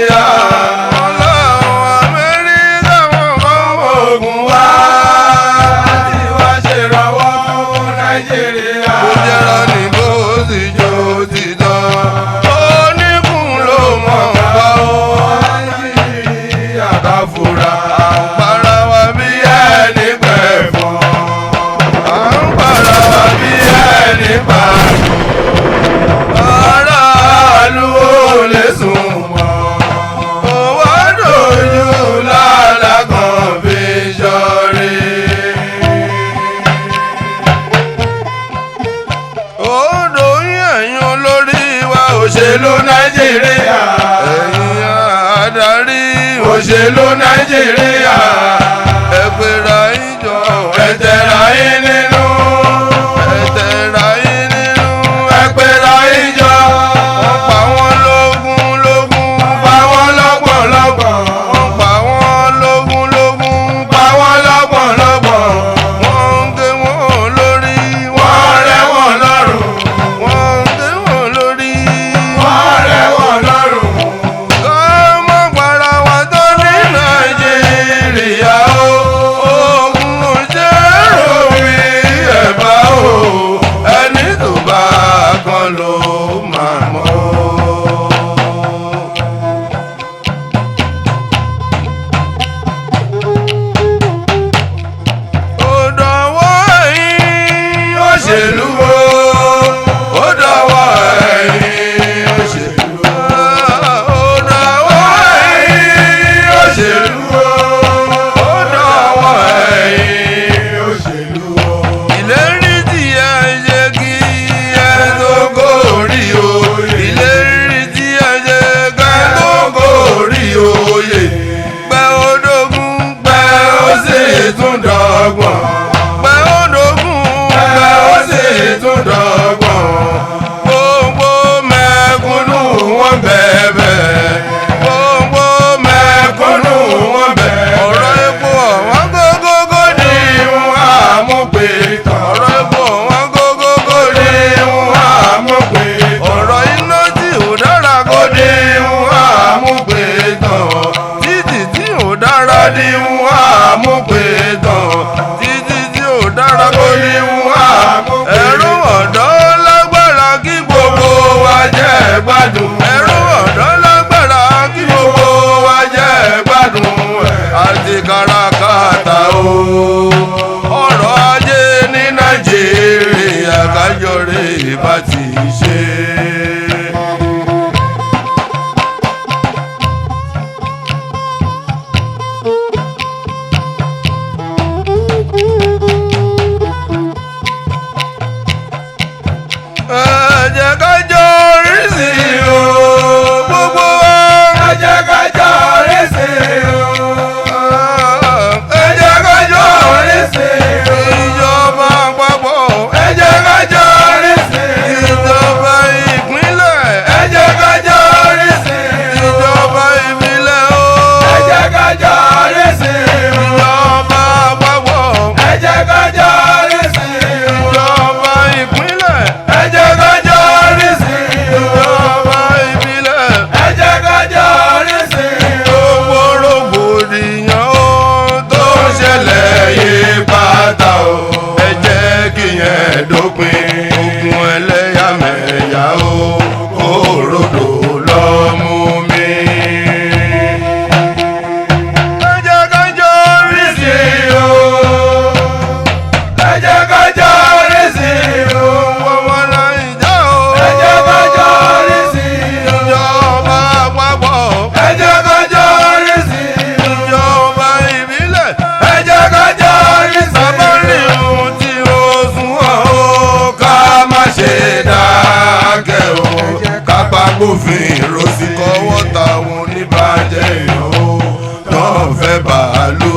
Nàìjíríà. Ọlọ́run Amẹ́ríkà wọn kọ́ ogun wá láti wá ṣèrànwọ́ fún Nàìjíríà. Ó jẹ́ra ní bó sì jó ti tán. Oníkun ló mọ̀ bá ó Nàìjíríà ká fura. Àpárá wa bí ẹni pẹ̀fọ́. Àpárá wa bí ẹni pàṣọ. Aráàlú ò lè sùn mọ́. Owó dojú lálákan fi ṣọ́rí. Odò ẹ̀yin olórí wa òṣèlú Nàìjíríà. Ẹ̀yin adarí òṣèlú Nàìjíríà. Ẹ pera yín jọ ẹ tẹra yín nínú. Ẹ tẹra yín nínú. Ẹ pera yín jọ. Wọ́n pa wọ́n lógún lógún. Pa wọ́n lọ́gbọ̀n lọ́gbọ̀n. Wọ́n pa wọ́n lógún lógún. Pa wọ́n lọ́gbọ̀n lọ́gbọ̀n. Wọ́n ń gé wọn lórí. Wọ́n rẹ́ wọn lọ́rùn. Wọ́n ń gé wọn lórí. Wọ́n rẹ́ wọn lọ́rùn. Ká má para wa tó ní Nàìjíríà o. Ogun ò jẹ́ ròbí ẹ̀bá o. Ẹni tó bá kan ló máa mọ̀. Ó dọ̀wọ́ ẹ̀yin òṣèlú o. Ó dọ̀wọ́ ẹ̀yin òṣèlú o. Ó dọ̀wọ́ ẹ̀yin òṣèlú o. Ó dọ̀wọ́ ẹ̀yin òṣèlú o. Ìlérí tí ẹ ṣe kí ẹ tó gòrí o. Ìlérí tí ẹ ṣe ká tó gòrí oyè. Pẹ́ odógún pẹ́ ó sì tún dọ́gbọ̀n. Pẹ́ odógún pẹ́ ó sì tún dọ́gbọ̀n. Gbogbo mẹ̀kúnnù wọn bẹ̀bẹ̀. Gbogbo mẹ̀kúnnù wọn bẹ̀bẹ̀. Ọ̀rọ̀ epo ọ̀wọ́n gógógó ni wọ́n á mú pé tán. Ọ̀rọ̀ epo ọ̀wọ́n gógógó ni wọ́n á mú pé tán. Ọ̀rọ̀ iná tí ò dára kó ni wọ́n á mú pé tán. Títì tí ò dára ni wọ́n á mú pé tán. Títì tí ò dára kó ni wọ́n á mú pé tán. Ẹ̀rù ọ̀dọ́ lágbára kí gbogbo wa jẹ́ gbádùn. Ẹ̀rù ọ̀dọ́ lágbára kí gbogbo wa jẹ́ gbádùn. Àti káràkátà o. Ọrọ̀ ajé ní Nàìjíríà kájọrè bá ti ṣe. Ẹ jẹ́ ká jọ rí sí i o. Gbogbo wa. Ẹ jẹ́ ká jọ rí sí i o. Ẹ jẹ́ ká jọ rí sí i o. Ìjọba àpapọ̀. Ẹ jẹ́ ká jọ rí sí i o. Ìjọba ìpínlẹ̀. Ẹ jẹ́ ká jọ rí sí i o. Ìjọba ìbílẹ̀ o. Ẹ jẹ́ ká jọ rí sí i o. Ìjọba àpapọ̀. Ẹ jẹ́ ká jọ rí sí i o. Ìjọba ìpínlẹ̀. Ẹ jẹ́ ká jọ rí sí i o. Ìjọba ìbílẹ̀. Ẹ jẹ́ ká jọ rí sí i o. Gbogbo rògbòdìyàn o tó ń ṣẹlẹ̀ yìí pátá o. Ẹ jẹ́ kíyẹn dópin. Ogun ẹlẹ́yàmẹ̀yà o kó rodò lọ́mú mi. Ẹ jẹ́ ká jọ rí sí i o. Ẹ jẹ́ ká jọ rí sí i o. Ọmọ Nàìjíríà o. Ẹ jẹ́ ká jọ rí sí i o. Ìjọba àpapọ̀. Ẹ jẹ́ ká jọ rí sí i o. Ìjọba ìbílẹ̀. Ẹ jẹ́ ká jọ rí sí i o. Bàbá rí ohun tí ó sún ọ́ o. Ká má ṣe dákẹ́ o. Ká pa gbófinró sí kọ́wọ́ táwọn oníbàjẹ́ yàn o. Tán fẹ́ bàálù.